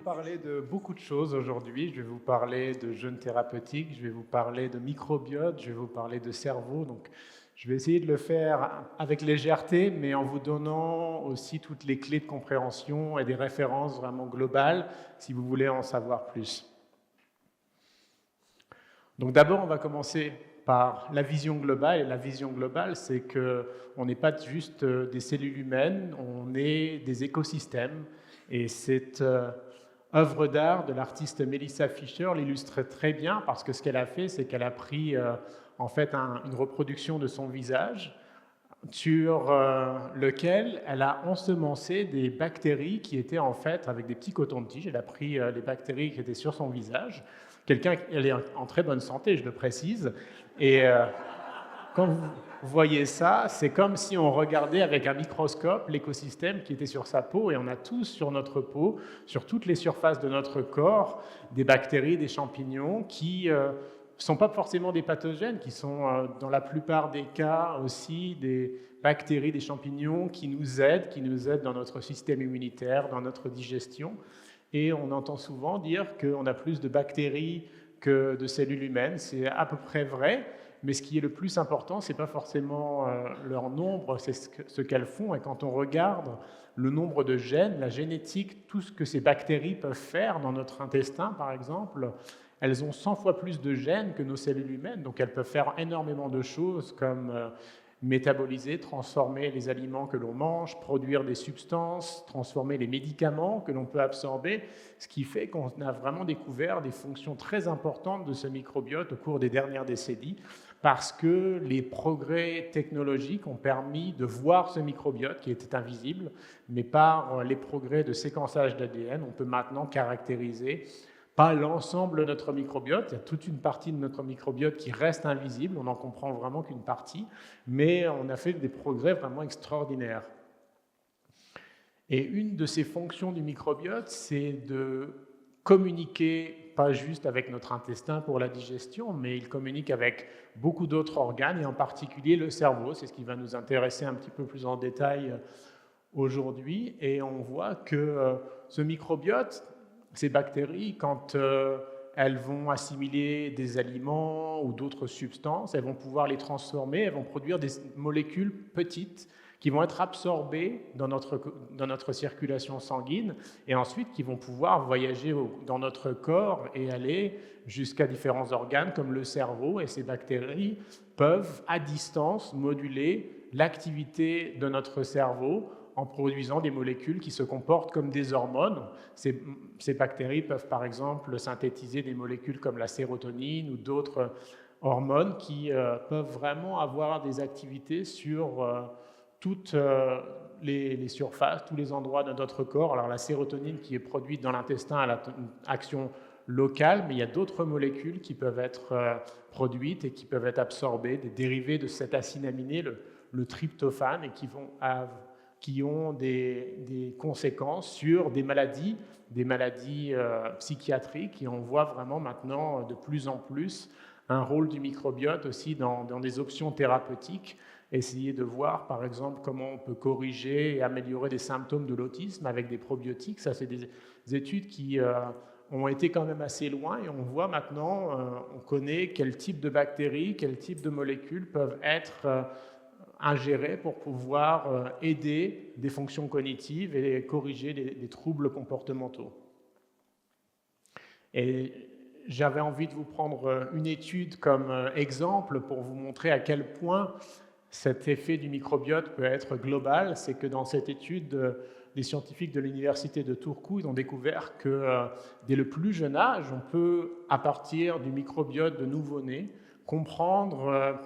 parler de beaucoup de choses aujourd'hui. Je vais vous parler de jeûne thérapeutique, je vais vous parler de microbiote, je vais vous parler de cerveau. Donc, je vais essayer de le faire avec légèreté, mais en vous donnant aussi toutes les clés de compréhension et des références vraiment globales si vous voulez en savoir plus. Donc d'abord, on va commencer par la vision globale. Et la vision globale, c'est qu'on n'est pas juste des cellules humaines, on est des écosystèmes. Et cette œuvre d'art de l'artiste Melissa Fischer l'illustre très bien parce que ce qu'elle a fait, c'est qu'elle a pris en fait une reproduction de son visage sur lequel elle a ensemencé des bactéries qui étaient en fait avec des petits cotons-tiges. Elle a pris les bactéries qui étaient sur son visage. Elle est en très bonne santé, je le précise. Et quand vous voyez ça, c'est comme si on regardait avec un microscope l'écosystème qui était sur sa peau. Et on a tous sur notre peau, sur toutes les surfaces de notre corps, des bactéries, des champignons qui ne sont pas forcément des pathogènes, qui sont dans la plupart des cas aussi des bactéries, des champignons qui nous aident dans notre système immunitaire, dans notre digestion. Et on entend souvent dire qu'on a plus de bactéries que de cellules humaines. C'est à peu près vrai, mais ce qui est le plus important, ce n'est pas forcément leur nombre, c'est ce qu'elles font. Et quand on regarde le nombre de gènes, la génétique, tout ce que ces bactéries peuvent faire dans notre intestin, par exemple, elles ont 100 fois plus de gènes que nos cellules humaines. Donc elles peuvent faire énormément de choses comme métaboliser, transformer les aliments que l'on mange, produire des substances, transformer les médicaments que l'on peut absorber, ce qui fait qu'on a vraiment découvert des fonctions très importantes de ce microbiote au cours des dernières décennies, parce que les progrès technologiques ont permis de voir ce microbiote qui était invisible, mais par les progrès de séquençage d'ADN, on peut maintenant caractériser pas l'ensemble de notre microbiote, il y a toute une partie de notre microbiote qui reste invisible, on n'en comprend vraiment qu'une partie, mais on a fait des progrès vraiment extraordinaires. Et une de ces fonctions du microbiote, c'est de communiquer pas juste avec notre intestin pour la digestion, mais il communique avec beaucoup d'autres organes, et en particulier le cerveau, c'est ce qui va nous intéresser un petit peu plus en détail aujourd'hui, et on voit que ce microbiote, ces bactéries, quand elles vont assimiler des aliments ou d'autres substances, elles vont pouvoir les transformer, elles vont produire des molécules petites qui vont être absorbées dans notre circulation sanguine et ensuite qui vont pouvoir voyager dans notre corps et aller jusqu'à différents organes comme le cerveau. Et ces bactéries peuvent, à distance, moduler l'activité de notre cerveau en produisant des molécules qui se comportent comme des hormones. Ces bactéries peuvent par exemple synthétiser des molécules comme la sérotonine ou d'autres hormones qui peuvent vraiment avoir des activités sur toutes les surfaces, tous les endroits de notre corps. Alors la sérotonine qui est produite dans l'intestin, elle a une action locale, mais il y a d'autres molécules qui peuvent être produites et qui peuvent être absorbées, des dérivés de cet acide aminé, le tryptophane, et qui ont des conséquences sur des maladies psychiatriques. Et on voit vraiment maintenant de plus en plus un rôle du microbiote aussi dans des options thérapeutiques. Essayer de voir, par exemple, comment on peut corriger et améliorer des symptômes de l'autisme avec des probiotiques. Ça, c'est des études qui ont été quand même assez loin et on voit maintenant, on connaît quel type de bactéries, quel type de molécules peuvent être ingérées pour pouvoir aider des fonctions cognitives et corriger des troubles comportementaux. Et j'avais envie de vous prendre une étude comme exemple pour vous montrer à quel point cet effet du microbiote peut être global. C'est que dans cette étude, les scientifiques de l'université de Turku ont découvert que dès le plus jeune âge, on peut, à partir du microbiote de nouveau-nés, comprendre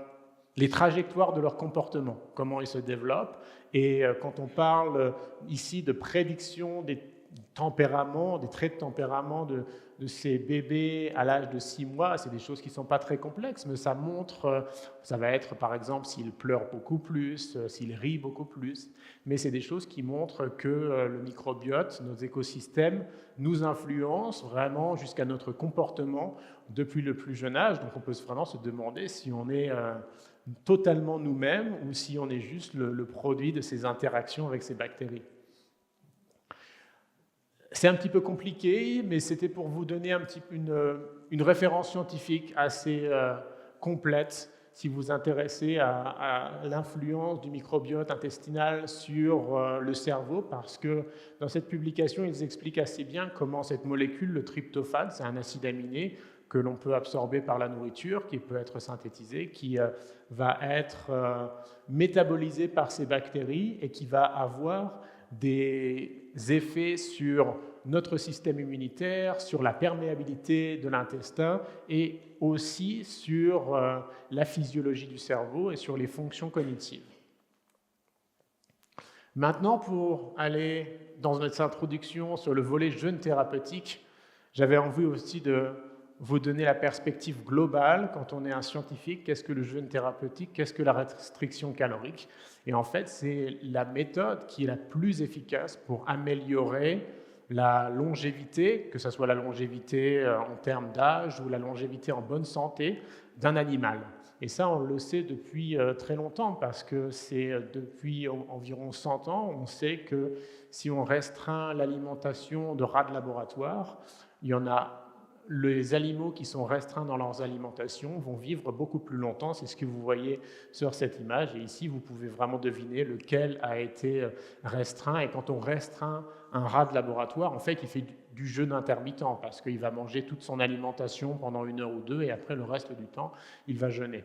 les trajectoires de leur comportement, comment ils se développent. Et quand on parle ici de prédiction des tempéraments, des traits de tempérament de ces bébés à l'âge de 6 mois, c'est des choses qui ne sont pas très complexes, mais ça montre, ça va être par exemple s'ils pleurent beaucoup plus, s'ils rient beaucoup plus, mais c'est des choses qui montrent que le microbiote, nos écosystèmes, nous influencent vraiment jusqu'à notre comportement depuis le plus jeune âge. Donc on peut vraiment se demander si on est totalement nous-mêmes ou si on est juste le produit de ces interactions avec ces bactéries. C'est un petit peu compliqué, mais c'était pour vous donner une référence scientifique assez complète si vous vous intéressez à l'influence du microbiote intestinal sur le cerveau, parce que dans cette publication, ils expliquent assez bien comment cette molécule, le tryptophane, c'est un acide aminé que l'on peut absorber par la nourriture, qui peut être synthétisé, qui va être métabolisé par ces bactéries et qui va avoir des effets sur notre système immunitaire, sur la perméabilité de l'intestin et aussi sur la physiologie du cerveau et sur les fonctions cognitives. Maintenant, pour aller dans notre introduction sur le volet jeûne thérapeutique, j'avais envie aussi de vous donner la perspective globale quand on est un scientifique. Qu'est-ce que le jeûne thérapeutique? Qu'est-ce que la restriction calorique? Et en fait, c'est la méthode qui est la plus efficace pour améliorer la longévité, que ce soit la longévité en termes d'âge ou la longévité en bonne santé d'un animal. Et ça, on le sait depuis très longtemps, parce que c'est depuis environ 100 ans, on sait que si on restreint l'alimentation de rats de laboratoire, il y en a. Les animaux qui sont restreints dans leurs alimentations vont vivre beaucoup plus longtemps. C'est ce que vous voyez sur cette image. Et ici, vous pouvez vraiment deviner lequel a été restreint. Et quand on restreint un rat de laboratoire, en fait, il fait du jeûne intermittent, parce qu'il va manger toute son alimentation pendant 1 heure ou 2, et après, le reste du temps, il va jeûner.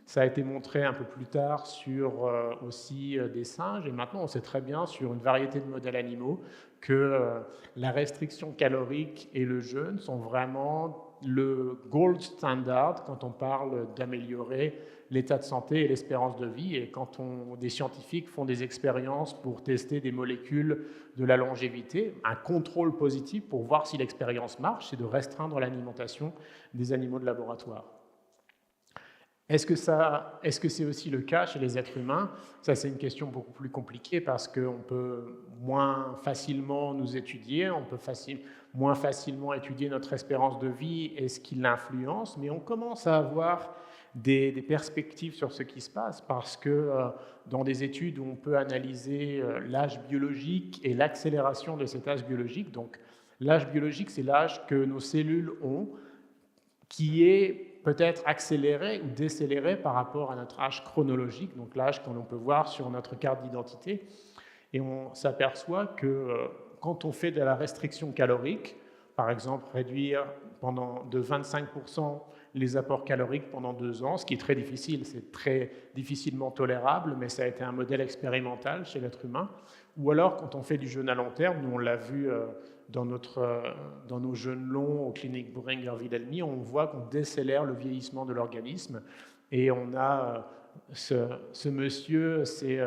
Ça a été montré un peu plus tard sur aussi des singes, et maintenant on sait très bien sur une variété de modèles animaux que la restriction calorique et le jeûne sont vraiment le gold standard quand on parle d'améliorer l'état de santé et l'espérance de vie. Et quand des scientifiques font des expériences pour tester des molécules de la longévité, un contrôle positif pour voir si l'expérience marche, c'est de restreindre l'alimentation des animaux de laboratoire. Est-ce que c'est aussi le cas chez les êtres humains? Ça, c'est une question beaucoup plus compliquée, parce qu'on peut moins facilement nous étudier, on peut moins facilement étudier notre espérance de vie et ce qui l'influence, mais on commence à avoir des perspectives sur ce qui se passe, parce que dans des études où on peut analyser l'âge biologique et l'accélération de cet âge biologique, donc l'âge biologique, c'est l'âge que nos cellules ont, qui est peut-être accéléré ou décéléré par rapport à notre âge chronologique, donc l'âge qu'on peut voir sur notre carte d'identité. Et on s'aperçoit que quand on fait de la restriction calorique, par exemple réduire de 25% les apports caloriques pendant 2 ans, ce qui est très difficile, c'est très difficilement tolérable, mais ça a été un modèle expérimental chez l'être humain. Ou alors quand on fait du jeûne à long terme, nous on l'a vu dans nos jeûnes longs aux cliniques Boehringer-Ingelheim, on voit qu'on décélère le vieillissement de l'organisme. Et on a ce monsieur, c'est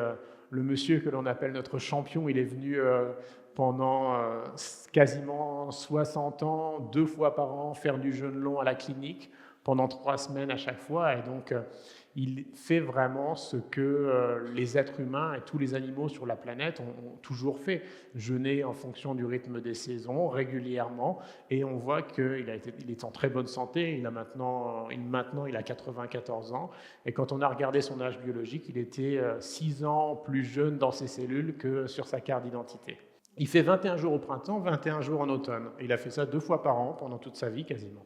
le monsieur que l'on appelle notre champion. Il est venu pendant quasiment 60 ans, 2 fois par an, faire du jeûne long à la clinique, pendant 3 semaines à chaque fois. Et donc, il fait vraiment ce que les êtres humains et tous les animaux sur la planète ont toujours fait, jeûner en fonction du rythme des saisons, régulièrement. Et on voit qu'il est en très bonne santé. Maintenant, il a 94 ans. Et quand on a regardé son âge biologique, il était 6 ans plus jeune dans ses cellules que sur sa carte d'identité. Il fait 21 jours au printemps, 21 jours en automne. Il a fait ça 2 fois par an pendant toute sa vie quasiment.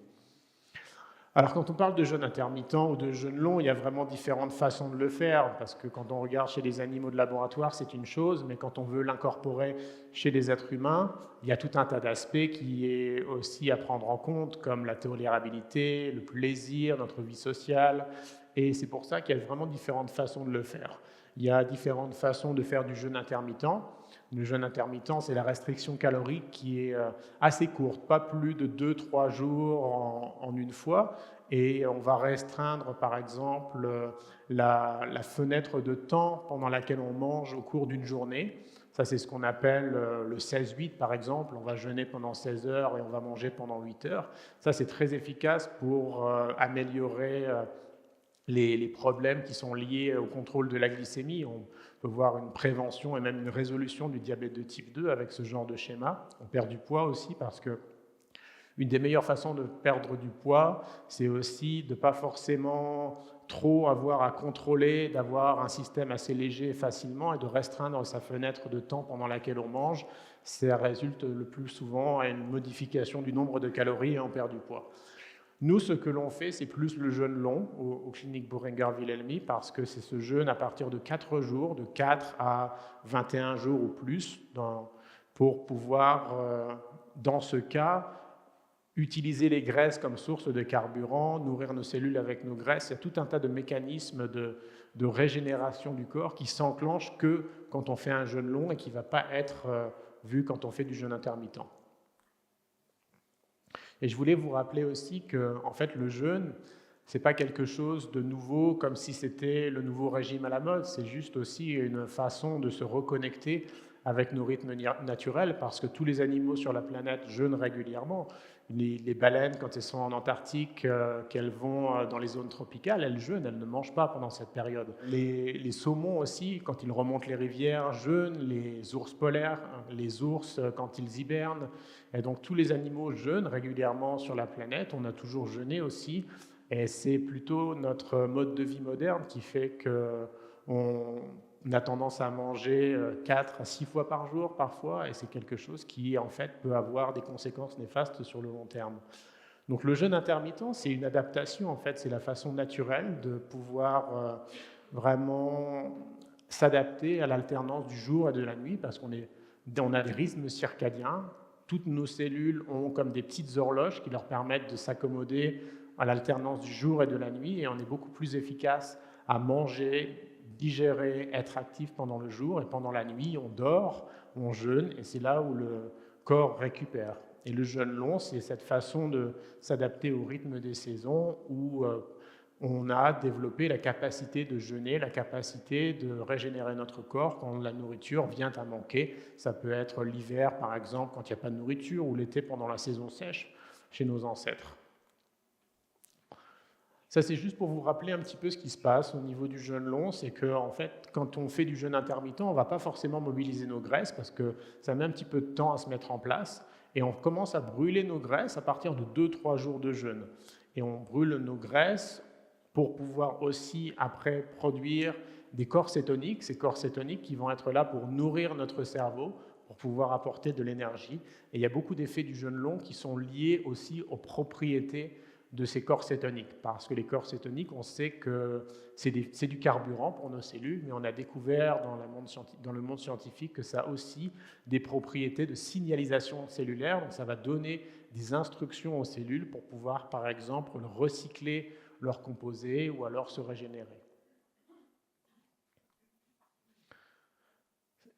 Alors quand on parle de jeûne intermittent ou de jeûne long, il y a vraiment différentes façons de le faire, parce que quand on regarde chez les animaux de laboratoire, c'est une chose, mais quand on veut l'incorporer chez les êtres humains, il y a tout un tas d'aspects qui est aussi à prendre en compte, comme la tolérabilité, le plaisir, notre vie sociale, et c'est pour ça qu'il y a vraiment différentes façons de le faire. Il y a différentes façons de faire du jeûne intermittent. Le jeûne intermittent, c'est la restriction calorique qui est assez courte, pas plus de 2-3 jours en une fois. Et on va restreindre, par exemple, la fenêtre de temps pendant laquelle on mange au cours d'une journée. Ça, c'est ce qu'on appelle le 16-8, par exemple. On va jeûner pendant 16 heures et on va manger pendant 8 heures. Ça, c'est très efficace pour améliorer les problèmes qui sont liés au contrôle de la glycémie. On peut voir une prévention et même une résolution du diabète de type 2 avec ce genre de schéma. On perd du poids aussi parce que Une des meilleures façons de perdre du poids, c'est aussi de ne pas forcément trop avoir à contrôler, d'avoir un système assez léger facilement et de restreindre sa fenêtre de temps pendant laquelle on mange. Ça résulte le plus souvent à une modification du nombre de calories et on perd du poids. Nous, ce que l'on fait, c'est plus le jeûne long aux cliniques Boehringer-Wilhelmy parce que c'est ce jeûne à partir de 4 jours, de 4 à 21 jours ou plus, pour pouvoir, dans ce cas, utiliser les graisses comme source de carburant, nourrir nos cellules avec nos graisses. Il y a tout un tas de mécanismes de régénération du corps qui s'enclenchent que quand on fait un jeûne long et qui ne va pas être vu quand on fait du jeûne intermittent. Et je voulais vous rappeler aussi que en fait, le jeûne, ce n'est pas quelque chose de nouveau comme si c'était le nouveau régime à la mode, c'est juste aussi une façon de se reconnecter avec nos rythmes naturels parce que tous les animaux sur la planète jeûnent régulièrement. Les baleines, quand elles sont en Antarctique, qu'elles vont dans les zones tropicales, elles jeûnent, elles ne mangent pas pendant cette période. Les saumons aussi, quand ils remontent les rivières, jeûnent, les ours polaires, les ours quand ils hibernent. Et donc tous les animaux jeûnent régulièrement sur la planète, on a toujours jeûné aussi, et c'est plutôt notre mode de vie moderne qui fait qu'on a tendance à manger 4 à 6 fois par jour parfois, et c'est quelque chose qui en fait peut avoir des conséquences néfastes sur le long terme. Donc le jeûne intermittent, c'est une adaptation, en fait, c'est la façon naturelle de pouvoir vraiment s'adapter à l'alternance du jour et de la nuit, parce qu'on a des rythmes circadiens. Toutes nos cellules ont comme des petites horloges qui leur permettent de s'accommoder à l'alternance du jour et de la nuit, et on est beaucoup plus efficace à manger, digérer, être actif pendant le jour, et pendant la nuit, on dort, on jeûne, et c'est là où le corps récupère. Et le jeûne long, c'est cette façon de s'adapter au rythme des saisons où on a développé la capacité de jeûner, la capacité de régénérer notre corps quand la nourriture vient à manquer. Ça peut être l'hiver, par exemple, quand il n'y a pas de nourriture, ou l'été pendant la saison sèche chez nos ancêtres. Ça, c'est juste pour vous rappeler un petit peu ce qui se passe au niveau du jeûne long, c'est que en fait, quand on fait du jeûne intermittent, on ne va pas forcément mobiliser nos graisses parce que ça met un petit peu de temps à se mettre en place, et on commence à brûler nos graisses à partir de 2-3 jours de jeûne. Et on brûle nos graisses pour pouvoir aussi après produire des corps cétoniques, ces corps cétoniques qui vont être là pour nourrir notre cerveau, pour pouvoir apporter de l'énergie. Et il y a beaucoup d'effets du jeûne long qui sont liés aussi aux propriétés de ces corps cétoniques, parce que les corps cétoniques, on sait que c'est du carburant pour nos cellules, mais on a découvert dans le monde scientifique que ça a aussi des propriétés de signalisation cellulaire, donc ça va donner des instructions aux cellules pour pouvoir, par exemple, recycler leurs composés ou alors se régénérer.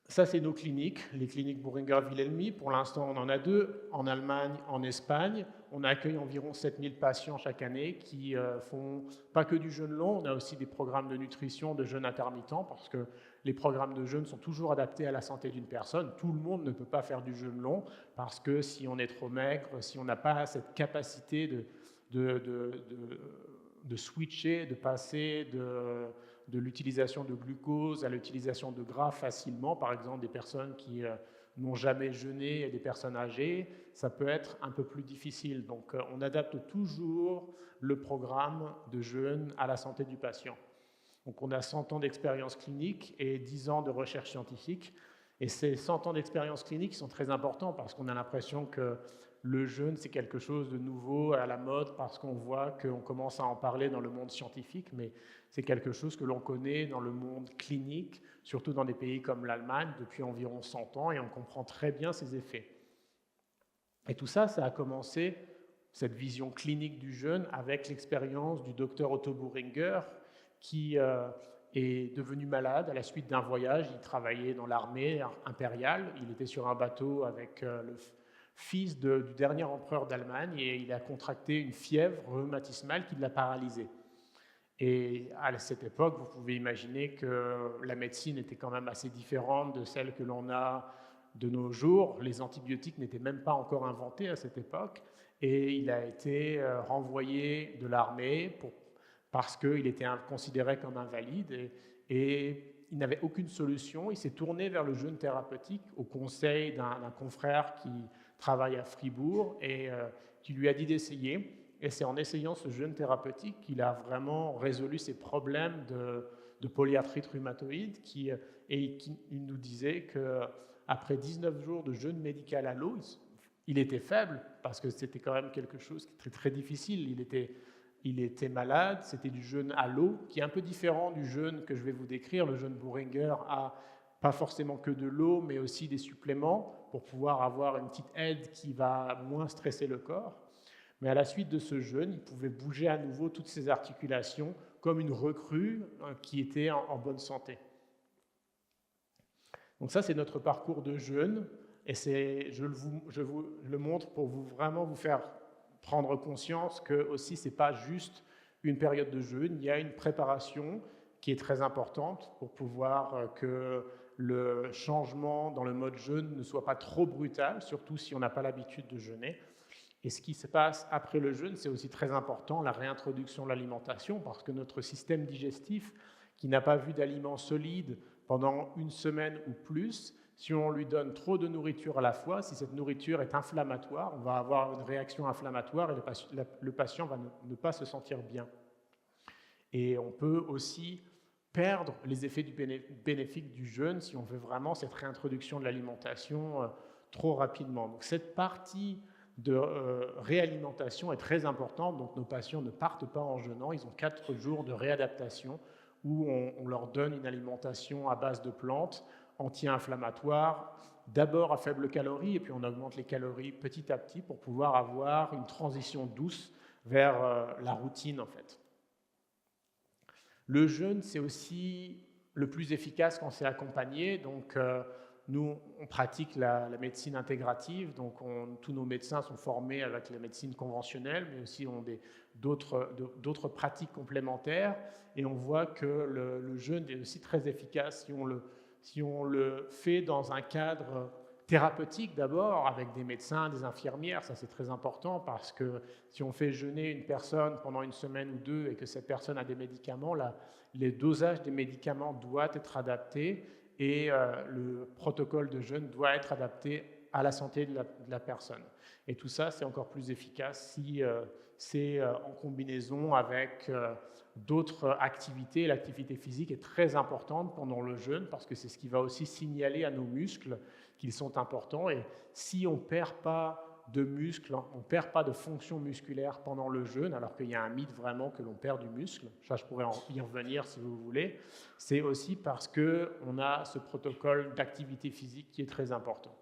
Ça, c'est nos cliniques, les cliniques Boehringer-Wilhelmy. Pour l'instant, on en a 2, en Allemagne, en Espagne. On accueille environ 7000 patients chaque année qui font pas que du jeûne long, on a aussi des programmes de nutrition, de jeûne intermittent, parce que les programmes de jeûne sont toujours adaptés à la santé d'une personne. Tout le monde ne peut pas faire du jeûne long, parce que si on est trop maigre, si on n'a pas cette capacité de switcher, de passer de l'utilisation de glucose à l'utilisation de gras facilement, par exemple des personnes qui n'ont jamais jeûné et des personnes âgées, ça peut être un peu plus difficile. Donc on adapte toujours le programme de jeûne à la santé du patient. Donc on a 100 ans d'expérience clinique et 10 ans de recherche scientifique. Et ces 100 ans d'expérience clinique sont très importants parce qu'on a l'impression que le jeûne, c'est quelque chose de nouveau à la mode parce qu'on voit qu'on commence à en parler dans le monde scientifique, mais c'est quelque chose que l'on connaît dans le monde clinique, surtout dans des pays comme l'Allemagne, depuis environ 100 ans, et on comprend très bien ses effets. Et tout ça, ça a commencé, cette vision clinique du jeûne, avec l'expérience du docteur Otto Boehringer, qui est devenu malade à la suite d'un voyage. Il travaillait dans l'armée impériale, il était sur un bateau avec le fils du dernier empereur d'Allemagne, et il a contracté une fièvre rhumatismale qui l'a paralysé. Et à cette époque, vous pouvez imaginer que la médecine était quand même assez différente de celle que l'on a de nos jours. Les antibiotiques n'étaient même pas encore inventés à cette époque, et il a été renvoyé de l'armée parce qu'il était considéré comme invalide, et il n'avait aucune solution. Il s'est tourné vers le jeûne thérapeutique au conseil d'un confrère qui travaille à Fribourg et qui lui a dit d'essayer. Et c'est en essayant ce jeûne thérapeutique qu'il a vraiment résolu ses problèmes de polyarthrite rhumatoïde et qui nous disait qu'après 19 jours de jeûne médical à l'eau, il était faible parce que c'était quand même quelque chose qui est très, très difficile. Il était malade, c'était du jeûne à l'eau, qui est un peu différent du jeûne que je vais vous décrire. Le jeûne Boehringer a pas forcément que de l'eau, mais aussi des suppléments pour pouvoir avoir une petite aide qui va moins stresser le corps. Mais à la suite de ce jeûne, il pouvait bouger à nouveau toutes ses articulations comme une recrue qui était en bonne santé. Donc ça, c'est notre parcours de jeûne, et je vous le montre pour vraiment vous faire prendre conscience que aussi, ce n'est pas juste une période de jeûne, il y a une préparation qui est très importante pour pouvoir que le changement dans le mode jeûne ne soit pas trop brutal, surtout si on n'a pas l'habitude de jeûner. Et ce qui se passe après le jeûne, c'est aussi très important, la réintroduction de l'alimentation, parce que notre système digestif, qui n'a pas vu d'aliments solides pendant une semaine ou plus, si on lui donne trop de nourriture à la fois, si cette nourriture est inflammatoire, on va avoir une réaction inflammatoire et le patient va ne pas se sentir bien. Et on peut aussi perdre les effets bénéfiques du jeûne si on veut vraiment cette réintroduction de l'alimentation trop rapidement. Donc cette partie de réalimentation est très importante, donc nos patients ne partent pas en jeûnant, ils ont 4 jours de réadaptation où on leur donne une alimentation à base de plantes anti-inflammatoires, d'abord à faible calorie, et puis on augmente les calories petit à petit pour pouvoir avoir une transition douce vers la routine en fait. Le jeûne, c'est aussi le plus efficace quand c'est accompagné, donc nous, on pratique la médecine intégrative, donc tous nos médecins sont formés avec la médecine conventionnelle, mais aussi ont d'autres pratiques complémentaires, et on voit que le jeûne est aussi très efficace si on le fait dans un cadre thérapeutique d'abord, avec des médecins, des infirmières, ça c'est très important, parce que si on fait jeûner une personne pendant une semaine ou deux et que cette personne a des médicaments, les dosages des médicaments doivent être adaptés, et le protocole de jeûne doit être adapté à la santé de la personne. Et tout ça, c'est encore plus efficace si c'est en combinaison avec d'autres activités. L'activité physique est très importante pendant le jeûne parce que c'est ce qui va aussi signaler à nos muscles qu'ils sont importants. Et si on ne perd pas de muscles, on ne perd pas de fonction musculaire pendant le jeûne, alors qu'il y a un mythe vraiment que l'on perd du muscle, ça je pourrais y revenir si vous voulez, c'est aussi parce qu'on a ce protocole d'activité physique qui est très important.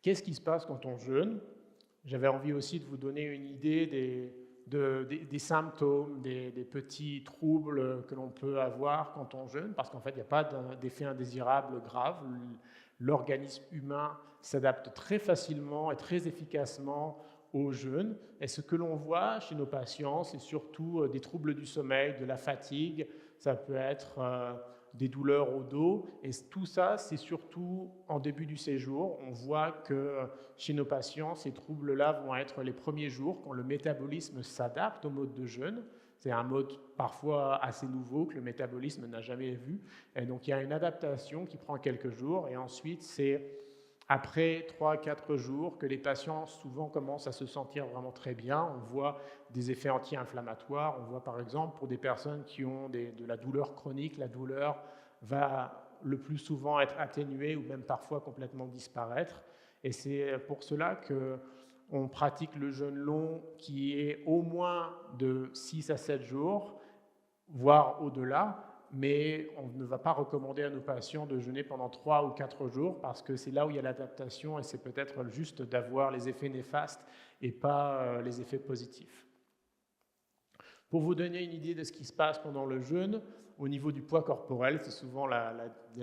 Qu'est-ce qui se passe quand on jeûne? J'avais envie aussi de vous donner une idée des symptômes, des petits troubles que l'on peut avoir quand on jeûne, parce qu'en fait, il n'y a pas d'effet indésirable grave. L'organisme humain s'adapte très facilement et très efficacement au jeûne. Et ce que l'on voit chez nos patients, c'est surtout des troubles du sommeil, de la fatigue, ça peut être des douleurs au dos. Et tout ça, c'est surtout en début du séjour. On voit que chez nos patients, ces troubles-là vont être les premiers jours, quand le métabolisme s'adapte au mode de jeûne. C'est un mode parfois assez nouveau que le métabolisme n'a jamais vu. Et donc il y a une adaptation qui prend quelques jours. Et ensuite, c'est après 3-4 jours que les patients souvent commencent à se sentir vraiment très bien. On voit des effets anti-inflammatoires. On voit par exemple pour des personnes qui ont de la douleur chronique, la douleur va le plus souvent être atténuée ou même parfois complètement disparaître. Et c'est pour cela qu'on pratique le jeûne long qui est au moins de 6 à 7 jours, voire au-delà, mais on ne va pas recommander à nos patients de jeûner pendant 3 ou 4 jours parce que c'est là où il y a l'adaptation et c'est peut-être juste d'avoir les effets néfastes et pas les effets positifs. Pour vous donner une idée de ce qui se passe pendant le jeûne, au niveau du poids corporel, c'est souvent la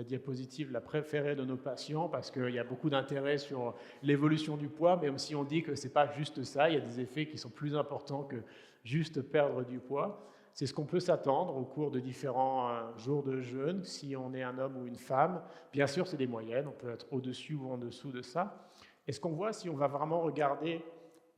diapositive la préférée de nos patients parce qu'il y a beaucoup d'intérêt sur l'évolution du poids, mais aussi on dit que ce n'est pas juste ça, il y a des effets qui sont plus importants que juste perdre du poids. C'est ce qu'on peut s'attendre au cours de différents jours de jeûne, si on est un homme ou une femme. Bien sûr, c'est des moyennes, on peut être au-dessus ou en dessous de ça. Et ce qu'on voit, si on va vraiment regarder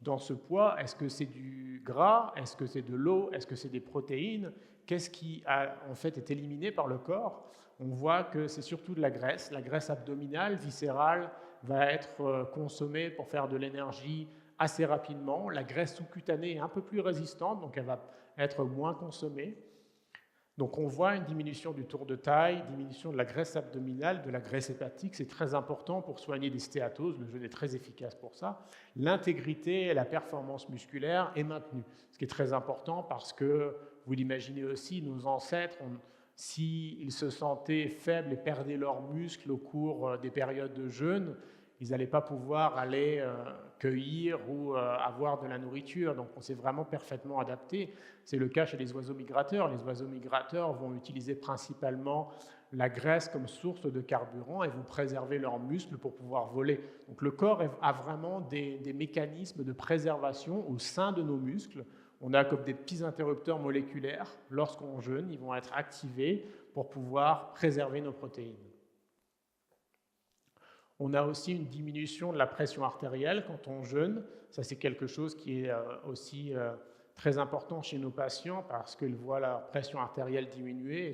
dans ce poids, est-ce que c'est du gras, est-ce que c'est de l'eau, est-ce que c'est des protéines? Qu'est-ce qui a en fait est éliminé par le corps? On voit que c'est surtout de la graisse abdominale, viscérale, va être consommée pour faire de l'énergie assez rapidement. La graisse sous-cutanée est un peu plus résistante, donc elle va être moins consommée. Donc on voit une diminution du tour de taille, diminution de la graisse abdominale, de la graisse hépatique. C'est très important pour soigner des stéatoses. Le jeûne est très efficace pour ça. L'intégrité et la performance musculaire est maintenue, ce qui est très important parce que, vous l'imaginez aussi, nos ancêtres, s'ils se sentaient faibles et perdaient leurs muscles au cours des périodes de jeûne, ils n'allaient pas pouvoir aller cueillir ou avoir de la nourriture. Donc on s'est vraiment parfaitement adapté. C'est le cas chez les oiseaux migrateurs. Les oiseaux migrateurs vont utiliser principalement la graisse comme source de carburant et vont préserver leurs muscles pour pouvoir voler. Donc le corps a vraiment des mécanismes de préservation au sein de nos muscles. On a comme des petits interrupteurs moléculaires. Lorsqu'on jeûne, ils vont être activés pour pouvoir préserver nos protéines. On a aussi une diminution de la pression artérielle quand on jeûne. Ça, c'est quelque chose qui est aussi très important chez nos patients parce qu'ils voient leur pression artérielle diminuer et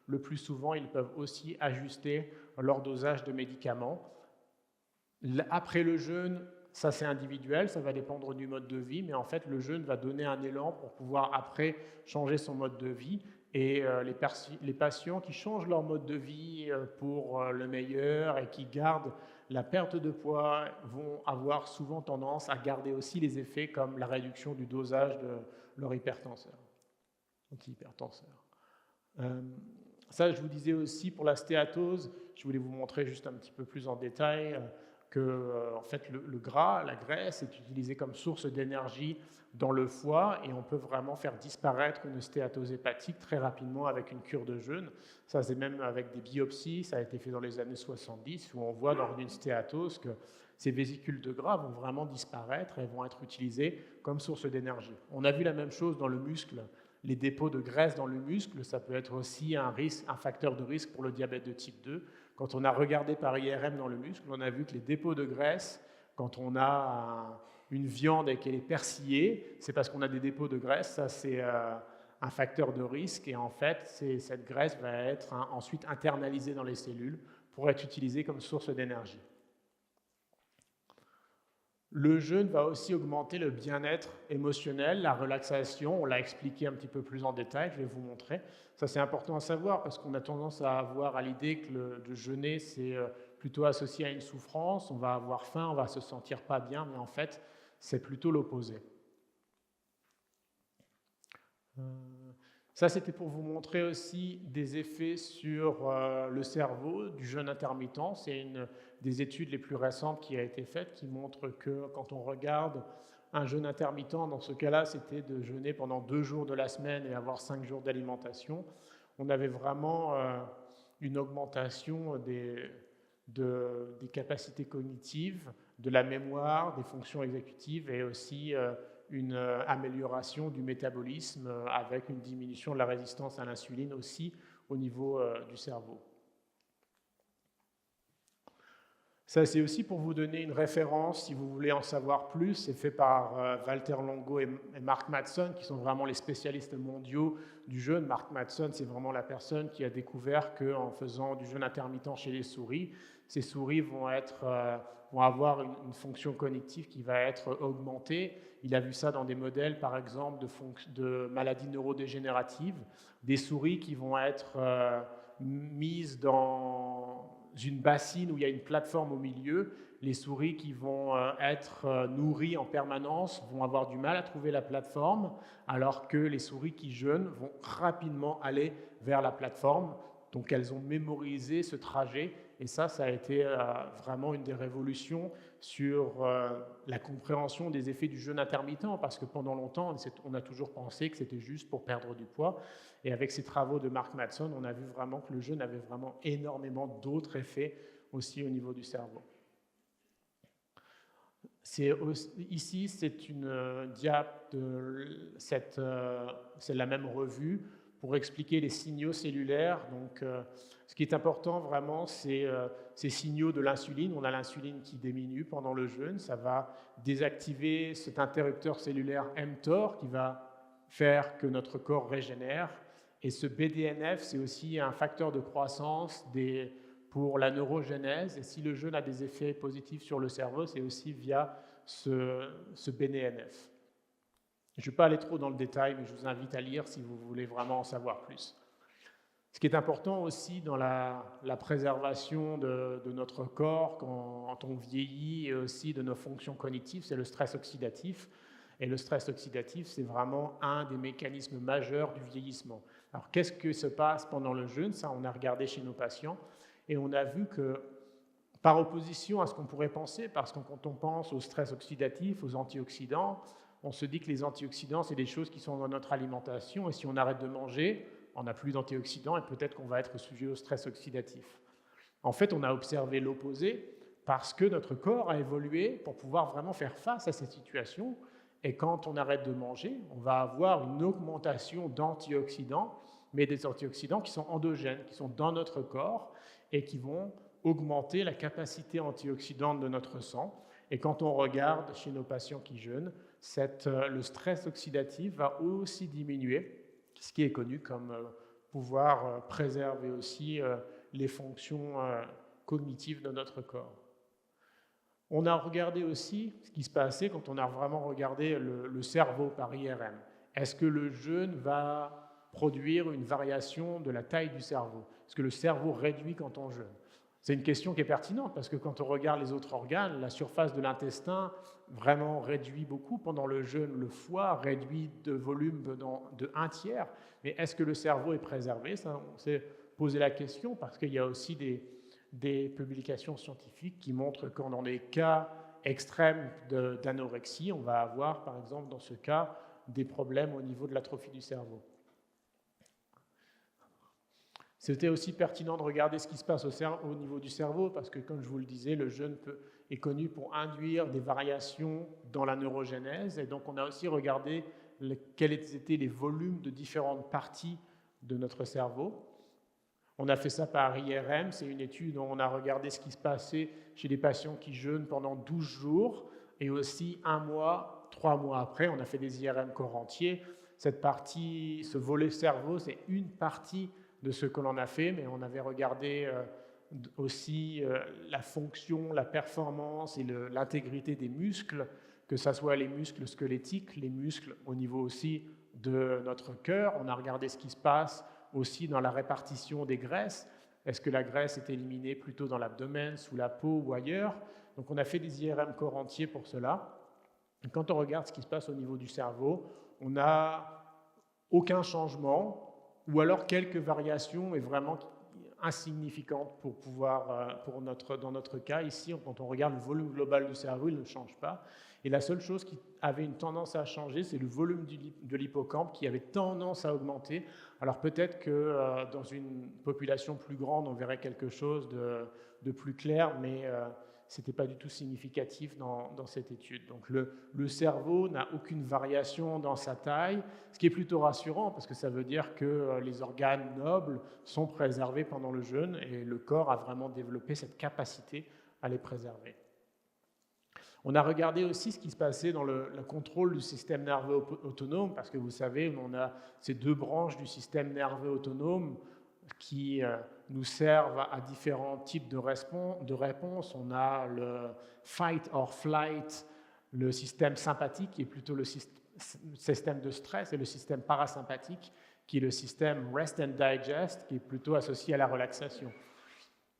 le plus souvent, ils peuvent aussi ajuster leur dosage de médicaments. Après le jeûne, ça c'est individuel, ça va dépendre du mode de vie, mais en fait, le jeûne va donner un élan pour pouvoir après changer son mode de vie. Et les patients qui changent leur mode de vie pour le meilleur et qui gardent la perte de poids vont avoir souvent tendance à garder aussi les effets comme la réduction du dosage de leur antihypertenseur. Ça, je vous disais aussi pour la stéatose, je voulais vous montrer juste un petit peu plus en détail que en fait, le gras, la graisse, est utilisé comme source d'énergie dans le foie et on peut vraiment faire disparaître une stéatose hépatique très rapidement avec une cure de jeûne. Ça, c'est même avec des biopsies, ça a été fait dans les années 70 où on voit lors d'une stéatose que ces vésicules de gras vont vraiment disparaître et vont être utilisées comme source d'énergie. On a vu la même chose dans le muscle. Les dépôts de graisse dans le muscle, ça peut être aussi un facteur de risque pour le diabète de type 2. Quand on a regardé par IRM dans le muscle, on a vu que les dépôts de graisse, quand on a une viande et qu'elle est persillée, c'est parce qu'on a des dépôts de graisse, ça c'est un facteur de risque et en fait cette graisse va être ensuite internalisée dans les cellules pour être utilisée comme source d'énergie. Le jeûne va aussi augmenter le bien-être émotionnel, la relaxation, on l'a expliqué un petit peu plus en détail, je vais vous montrer. Ça c'est important à savoir parce qu'on a tendance à avoir à l'idée que de jeûner c'est plutôt associé à une souffrance, on va avoir faim, on va se sentir pas bien, mais en fait c'est plutôt l'opposé. Ça, c'était pour vous montrer aussi des effets sur le cerveau du jeûne intermittent. C'est une des études les plus récentes qui a été faite qui montre que quand on regarde un jeûne intermittent, dans ce cas-là, c'était de jeûner pendant 2 jours de la semaine et avoir 5 jours d'alimentation. On avait vraiment une augmentation des capacités cognitives, de la mémoire, des fonctions exécutives et aussi une amélioration du métabolisme avec une diminution de la résistance à l'insuline aussi au niveau du cerveau. Ça, c'est aussi pour vous donner une référence, si vous voulez en savoir plus. C'est fait par Walter Longo et Mark Mattson, qui sont vraiment les spécialistes mondiaux du jeûne. Mark Mattson, c'est vraiment la personne qui a découvert qu'en faisant du jeûne intermittent chez les souris, ces souris vont avoir une fonction cognitive qui va être augmentée. Il a vu ça dans des modèles, par exemple, de maladies neurodégénératives, des souris qui vont être mises dans une bassine où il y a une plateforme au milieu. Les souris qui vont être nourries en permanence vont avoir du mal à trouver la plateforme, alors que les souris qui jeûnent vont rapidement aller vers la plateforme. Donc elles ont mémorisé ce trajet et ça a été vraiment une des révolutions sur la compréhension des effets du jeûne intermittent parce que pendant longtemps, on a toujours pensé que c'était juste pour perdre du poids. Et avec ces travaux de Mark Mattson, on a vu vraiment que le jeûne avait vraiment énormément d'autres effets aussi au niveau du cerveau. Ici, c'est une diap c'est la même revue pour expliquer les signaux cellulaires. Donc, ce qui est important vraiment, c'est ces signaux de l'insuline. On a l'insuline qui diminue pendant le jeûne. Ça va désactiver cet interrupteur cellulaire mTOR qui va faire que notre corps régénère. Et ce BDNF, c'est aussi un facteur de croissance des pour la neurogénèse, et si le jeûne a des effets positifs sur le cerveau, c'est aussi via ce BDNF. Je ne vais pas aller trop dans le détail, mais je vous invite à lire si vous voulez vraiment en savoir plus. Ce qui est important aussi dans la préservation de notre corps quand on vieillit et aussi de nos fonctions cognitives, c'est le stress oxydatif. Et le stress oxydatif, c'est vraiment un des mécanismes majeurs du vieillissement. Alors, qu'est-ce qui se passe pendant le jeûne? Ça, on a regardé chez nos patients et on a vu que, par opposition à ce qu'on pourrait penser, parce que quand on pense au stress oxydatif, aux antioxydants, on se dit que les antioxydants, c'est des choses qui sont dans notre alimentation et si on arrête de manger, on n'a plus d'antioxydants et peut-être qu'on va être sujet au stress oxydatif. En fait, on a observé l'opposé parce que notre corps a évolué pour pouvoir vraiment faire face à cette situation. Et quand on arrête de manger, on va avoir une augmentation d'antioxydants, mais des antioxydants qui sont endogènes, qui sont dans notre corps et qui vont augmenter la capacité antioxydante de notre sang. Et quand on regarde chez nos patients qui jeûnent, le stress oxydatif va aussi diminuer, ce qui est connu comme pouvoir préserver aussi les fonctions cognitives de notre corps. On a regardé aussi ce qui se passait quand on a vraiment regardé le cerveau par IRM. Est-ce que le jeûne va produire une variation de la taille du cerveau? Est-ce que le cerveau réduit quand on jeûne? C'est une question qui est pertinente parce que quand on regarde les autres organes, la surface de l'intestin vraiment réduit beaucoup. Pendant le jeûne, le foie réduit de volume de 1/3. Mais est-ce que le cerveau est préservé? Ça, on s'est posé la question parce qu'il y a aussi des publications scientifiques qui montrent que dans des cas extrêmes d'anorexie, on va avoir, par exemple, dans ce cas, des problèmes au niveau de l'atrophie du cerveau. C'était aussi pertinent de regarder ce qui se passe au niveau du cerveau, parce que, comme je vous le disais, le jeûne est connu pour induire des variations dans la neurogénèse, et donc on a aussi regardé quels étaient les volumes de différentes parties de notre cerveau. On a fait ça par IRM, c'est une étude où on a regardé ce qui se passait chez des patients qui jeûnent pendant 12 jours, et aussi 1 mois, 3 mois après, on a fait des IRM corps entier. Cette partie, ce volet cerveau, c'est une partie de ce que l'on a fait, mais on avait regardé aussi la fonction, la performance et l'intégrité des muscles, que ce soit les muscles squelettiques, les muscles au niveau aussi de notre cœur. On a regardé ce qui se passe aussi dans la répartition des graisses. Est-ce que la graisse est éliminée plutôt dans l'abdomen, sous la peau ou ailleurs? Donc on a fait des IRM corps entier pour cela. Et quand on regarde ce qui se passe au niveau du cerveau, on n'a aucun changement, ou alors quelques variations, mais vraiment insignificantes dans notre cas. Ici, quand on regarde le volume global du cerveau, il ne change pas. Et la seule chose qui avait une tendance à changer, c'est le volume de l'hippocampe qui avait tendance à augmenter. Alors peut-être que dans une population plus grande, on verrait quelque chose de plus clair, mais ce n'était pas du tout significatif dans cette étude. Donc le cerveau n'a aucune variation dans sa taille, ce qui est plutôt rassurant parce que ça veut dire que les organes nobles sont préservés pendant le jeûne et le corps a vraiment développé cette capacité à les préserver. On a regardé aussi ce qui se passait dans le contrôle du système nerveux autonome, parce que vous savez, on a ces 2 branches du système nerveux autonome qui nous servent à différents types de réponses. On a le fight or flight, le système sympathique qui est plutôt le système de stress, et le système parasympathique qui est le système rest and digest qui est plutôt associé à la relaxation.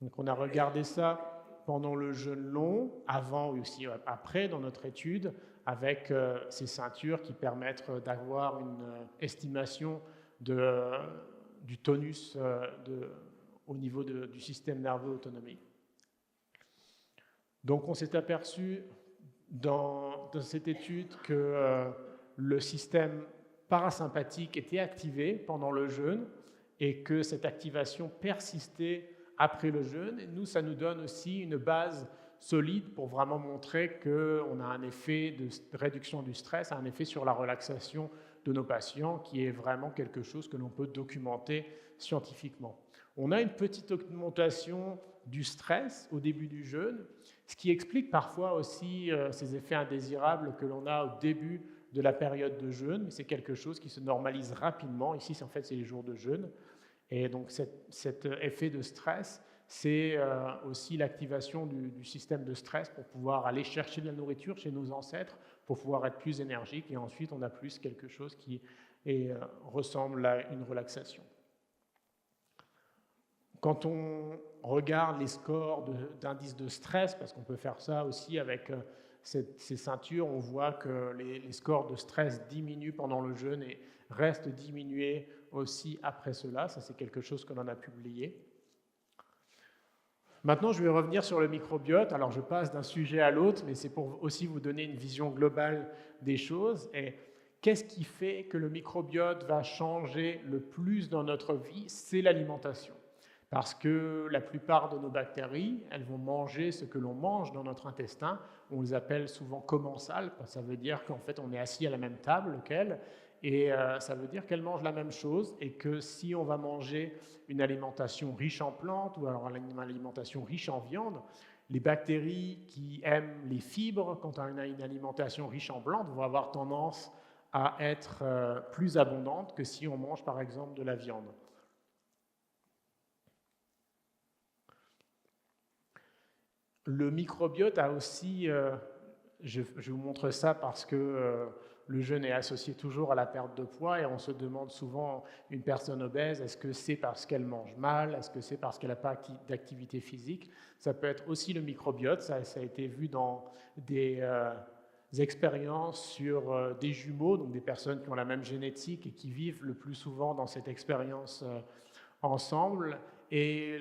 Donc on a regardé ça pendant le jeûne long, avant et aussi après dans notre étude, avec ces ceintures qui permettent d'avoir une estimation du tonus au niveau du système nerveux autonomique. Donc on s'est aperçu dans cette étude que le système parasympathique était activé pendant le jeûne et que cette activation persistait après le jeûne. Et nous, ça nous donne aussi une base solide pour vraiment montrer qu'on a un effet de réduction du stress, un effet sur la relaxation de nos patients qui est vraiment quelque chose que l'on peut documenter scientifiquement. On a une petite augmentation du stress au début du jeûne, ce qui explique parfois aussi ces effets indésirables que l'on a au début de la période de jeûne, mais c'est quelque chose qui se normalise rapidement. Ici, en fait, c'est les jours de jeûne. Et donc cet effet de stress c'est aussi l'activation du système de stress pour pouvoir aller chercher de la nourriture chez nos ancêtres, pour pouvoir être plus énergique, et ensuite on a plus quelque chose qui ressemble à une relaxation. Quand on regarde les scores d'indice de stress, parce qu'on peut faire ça aussi avec ces ceintures, on voit que les scores de stress diminuent pendant le jeûne et restent diminués aussi après cela. Ça, c'est quelque chose que l'on a publié. Maintenant, je vais revenir sur le microbiote. Alors, je passe d'un sujet à l'autre, mais c'est pour aussi vous donner une vision globale des choses. Et qu'est-ce qui fait que le microbiote va changer le plus dans notre vie? C'est l'alimentation. Parce que la plupart de nos bactéries, elles vont manger ce que l'on mange dans notre intestin. On les appelle souvent commensales. Ça veut dire qu'en fait, on est assis à la même table qu'elles. Et ça veut dire qu'elles mangent la même chose et que si on va manger une alimentation riche en plantes ou alors une alimentation riche en viande, les bactéries qui aiment les fibres, quand on a une alimentation riche en plantes, vont avoir tendance à être plus abondantes que si on mange par exemple de la viande. Le microbiote a aussi, je vous montre ça parce que le jeûne est associé toujours à la perte de poids et on se demande souvent, une personne obèse, est-ce que c'est parce qu'elle mange mal? Est-ce que c'est parce qu'elle n'a pas d'activité physique? Ça peut être aussi le microbiote, ça a été vu dans des expériences sur des jumeaux, donc des personnes qui ont la même génétique et qui vivent le plus souvent dans cette expérience ensemble. Et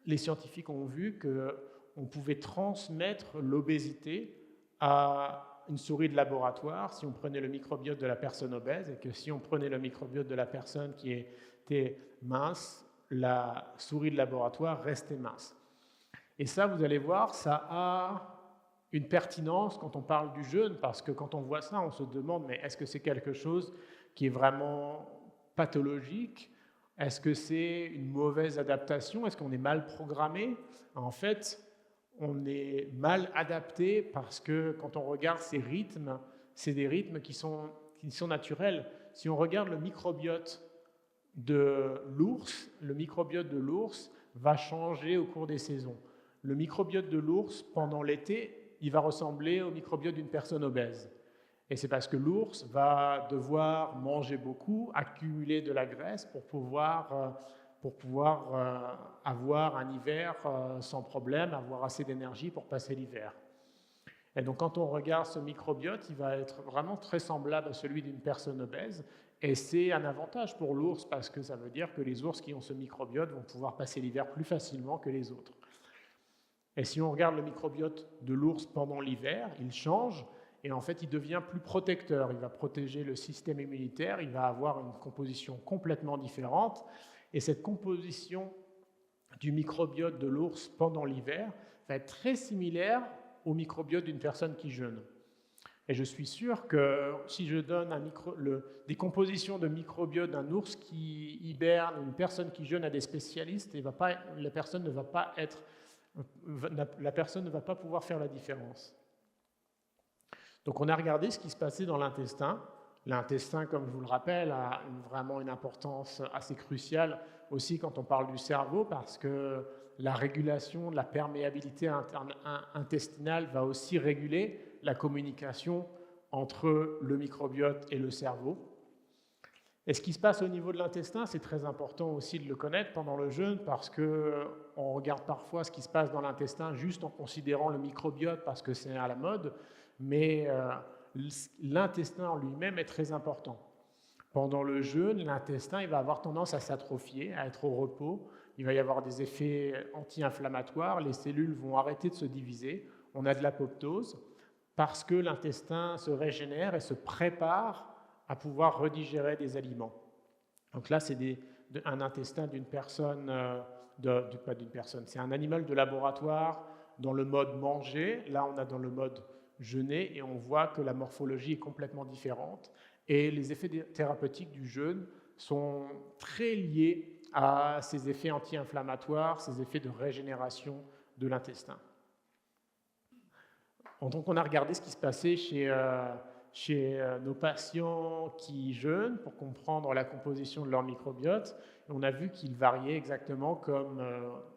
les scientifiques ont vu qu'on pouvait transmettre l'obésité à une souris de laboratoire si on prenait le microbiote de la personne obèse et que si on prenait le microbiote de la personne qui était mince, la souris de laboratoire restait mince. Et ça, vous allez voir, ça a une pertinence quand on parle du jeûne, parce que quand on voit ça, on se demande, mais est-ce que c'est quelque chose qui est vraiment pathologique? Est-ce que c'est une mauvaise adaptation? Est-ce qu'on est mal programmé? En fait, on est mal adapté parce que quand on regarde ces rythmes, c'est des rythmes qui sont naturels. Si on regarde le microbiote de l'ours, le microbiote de l'ours va changer au cours des saisons. Le microbiote de l'ours, pendant l'été, il va ressembler au microbiote d'une personne obèse. Et c'est parce que l'ours va devoir manger beaucoup, accumuler de la graisse pour pouvoir avoir un hiver sans problème, avoir assez d'énergie pour passer l'hiver. Et donc quand on regarde ce microbiote, il va être vraiment très semblable à celui d'une personne obèse. Et c'est un avantage pour l'ours parce que ça veut dire que les ours qui ont ce microbiote vont pouvoir passer l'hiver plus facilement que les autres. Et si on regarde le microbiote de l'ours pendant l'hiver, il change. Et en fait, il devient plus protecteur. Il va protéger le système immunitaire. Il va avoir une composition complètement différente. Et cette composition du microbiote de l'ours pendant l'hiver va être très similaire au microbiote d'une personne qui jeûne. Et je suis sûr que si je donne des compositions de microbiote d'un ours qui hiberne, une personne qui jeûne à des spécialistes, la personne ne va pas pouvoir faire la différence. Donc on a regardé ce qui se passait dans l'intestin. L'intestin, comme je vous le rappelle, a vraiment une importance assez cruciale aussi quand on parle du cerveau, parce que la régulation de la perméabilité intestinale va aussi réguler la communication entre le microbiote et le cerveau. Et ce qui se passe au niveau de l'intestin, c'est très important aussi de le connaître pendant le jeûne, parce qu'on regarde parfois ce qui se passe dans l'intestin juste en considérant le microbiote parce que c'est à la mode, mais l'intestin en lui-même est très important. Pendant le jeûne, l'intestin il va avoir tendance à s'atrophier, à être au repos. Il va y avoir des effets anti-inflammatoires, les cellules vont arrêter de se diviser, on a de l'apoptose, parce que l'intestin se régénère et se prépare à pouvoir redigérer des aliments. Donc là, c'est un intestin d'une personne, pas d'une personne, c'est un animal de laboratoire dans le mode manger. Là, on a dans le mode jeûner et on voit que la morphologie est complètement différente. Et les effets thérapeutiques du jeûne sont très liés à ces effets anti-inflammatoires, ces effets de régénération de l'intestin. Donc on a regardé ce qui se passait chez chez nos patients qui jeûnent pour comprendre la composition de leur microbiote. Et on a vu qu'il variait exactement comme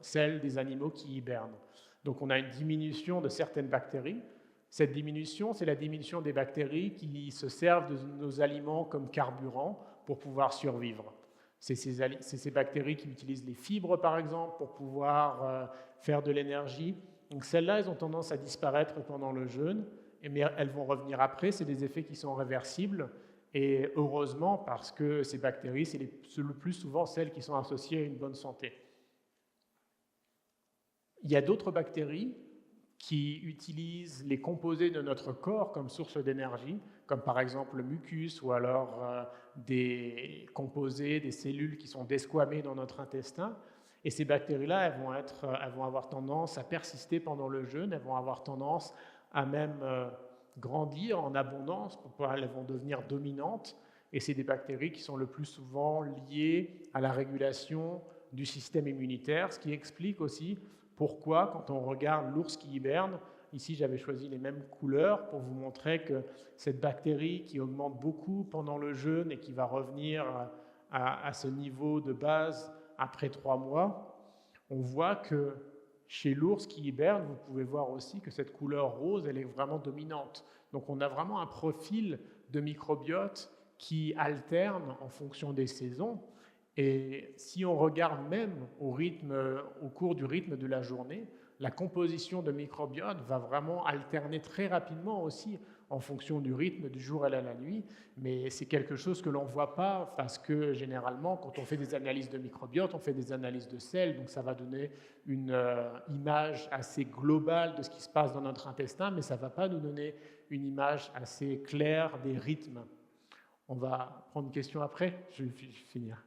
celle des animaux qui hibernent. Donc on a une diminution de certaines bactéries. Cette diminution, c'est la diminution des bactéries qui se servent de nos aliments comme carburant pour pouvoir survivre. C'est ces bactéries qui utilisent les fibres, par exemple, pour pouvoir faire de l'énergie. Donc celles-là, elles ont tendance à disparaître pendant le jeûne, mais elles vont revenir après. C'est des effets qui sont réversibles. Et heureusement, parce que ces bactéries, c'est le plus souvent celles qui sont associées à une bonne santé. Il y a d'autres bactéries qui utilisent les composés de notre corps comme source d'énergie, comme par exemple le mucus ou alors des composés, des cellules qui sont desquamées dans notre intestin. Et ces bactéries-là, elles vont avoir tendance à persister pendant le jeûne, elles vont avoir tendance à même grandir en abondance, elles vont devenir dominantes. Et c'est des bactéries qui sont le plus souvent liées à la régulation du système immunitaire, ce qui explique aussi pourquoi, quand on regarde l'ours qui hiberne, ici j'avais choisi les mêmes couleurs pour vous montrer que cette bactérie qui augmente beaucoup pendant le jeûne et qui va revenir à ce niveau de base après 3 mois, on voit que chez l'ours qui hiberne, vous pouvez voir aussi que cette couleur rose, elle est vraiment dominante. Donc on a vraiment un profil de microbiote qui alterne en fonction des saisons. Et si on regarde même au cours du rythme de la journée, la composition de microbiote va vraiment alterner très rapidement aussi en fonction du rythme du jour et de la nuit. Mais c'est quelque chose que l'on ne voit pas parce que généralement, quand on fait des analyses de microbiote, on fait des analyses de sel, donc ça va donner une image assez globale de ce qui se passe dans notre intestin, mais ça ne va pas nous donner une image assez claire des rythmes. On va prendre une question après, je vais finir.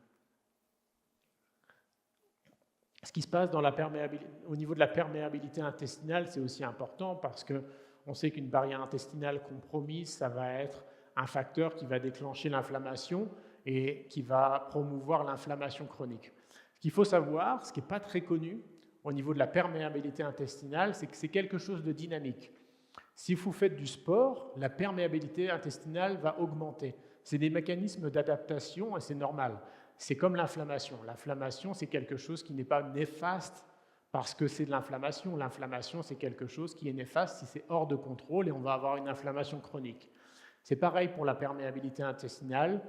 Ce qui se passe au niveau de la perméabilité intestinale, c'est aussi important parce qu'on sait qu'une barrière intestinale compromise, ça va être un facteur qui va déclencher l'inflammation et qui va promouvoir l'inflammation chronique. Ce qu'il faut savoir, ce qui n'est pas très connu au niveau de la perméabilité intestinale, c'est que c'est quelque chose de dynamique. Si vous faites du sport, la perméabilité intestinale va augmenter. C'est des mécanismes d'adaptation et c'est normal. C'est comme l'inflammation. L'inflammation, c'est quelque chose qui n'est pas néfaste parce que c'est de l'inflammation. L'inflammation, c'est quelque chose qui est néfaste si c'est hors de contrôle et on va avoir une inflammation chronique. C'est pareil pour la perméabilité intestinale.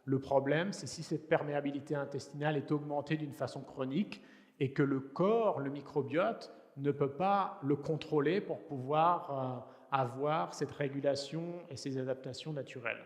Le problème, c'est si cette perméabilité intestinale est augmentée d'une façon chronique et que le corps, le microbiote, ne peut pas le contrôler pour pouvoir avoir cette régulation et ces adaptations naturelles.